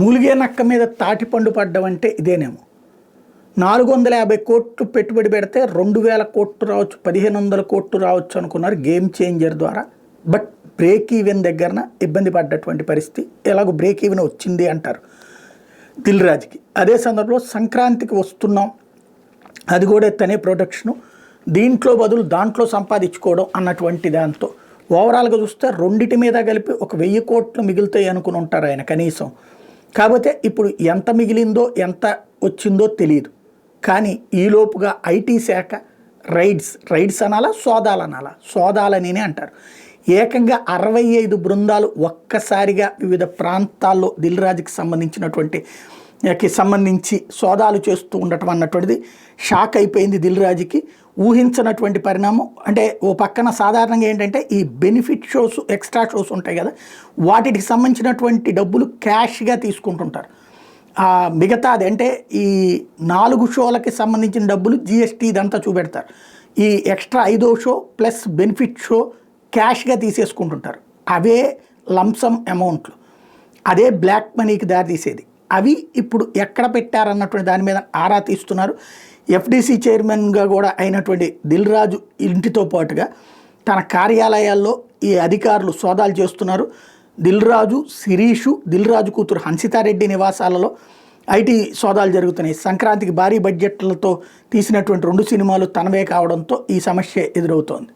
మూలిగే నక్క మీద తాటిపండు పడ్డం అంటే ఇదేనేమో. 450 కోట్లు పెట్టుబడి పెడితే 2000 కోట్లు రావచ్చు, 1500 కోట్లు రావచ్చు అనుకున్నారు గేమ్ చేంజర్ ద్వారా. బట్ బ్రేక్ ఈవెన్ దగ్గరన ఇబ్బంది పడ్డటువంటి పరిస్థితి. ఎలాగో బ్రేక్ ఈవెన్ వచ్చింది అంటారు దిల్ రాజుకి. అదే సందర్భంలో సంక్రాంతికి వస్తున్నాం, అది కూడా తనే ప్రొడక్షను, దీంట్లో బదులు దాంట్లో సంపాదించుకోవడం అన్నటువంటి దాంతో ఓవరాల్గా చూస్తే రెండిటి మీద కలిపి ఒక 1000 కోట్లు మిగులుతాయి అనుకుని ఉంటారు ఆయన కనీసం. కాకపోతే ఇప్పుడు ఎంత మిగిలిందో ఎంత వచ్చిందో తెలియదు. కానీ ఈలోపుగా ఐటీ శాఖ రైడ్స్ అనాలా సోదాలనే అంటారు. ఏకంగా 65 బృందాలు ఒక్కసారిగా వివిధ ప్రాంతాల్లో దిల్ రాజుకి సంబంధించి సోదాలు చేస్తూ ఉండటం అన్నటువంటిది షాక్ అయిపోయింది దిల్ రాజుకి. ఊహించినటువంటి పరిణామం. అంటే ఓ పక్కన సాధారణంగా ఏంటంటే ఈ బెనిఫిట్ షోస్, ఎక్స్ట్రా షోస్ ఉంటాయి కదా, వాటికి సంబంధించినటువంటి డబ్బులు క్యాష్గా తీసుకుంటుంటారు. మిగతాది అంటే ఈ 4 షోలకి సంబంధించిన డబ్బులు జిఎస్టీ ఇదంతా చూపెడతారు. ఈ ఎక్స్ట్రా 5వ షో ప్లస్ బెనిఫిట్ షో క్యాష్గా తీసేసుకుంటుంటారు. అవే లంసమ్ అమౌంట్లు, అదే బ్లాక్ మనీకి దారితీసేది. అవి ఇప్పుడు ఎక్కడ పెట్టారన్నటువంటి దాని మీద ఆరా తీస్తున్నారు. ఎఫ్డీసీ చైర్మన్గా కూడా అయినటువంటి దిల్ రాజు ఇంటితో పాటుగా తన కార్యాలయాల్లో ఈ అధికారులు సోదాలు చేస్తున్నారు. దిల్ రాజు, శిరీషు, దిల్ రాజు కూతురు హన్సితారెడ్డి నివాసాలలో ఐటీ సోదాలు జరుగుతున్నాయి. సంక్రాంతికి భారీ బడ్జెట్లతో తీసినటువంటి 2 సినిమాలు తనవే కావడంతో ఈ సమస్య ఎదురవుతోంది.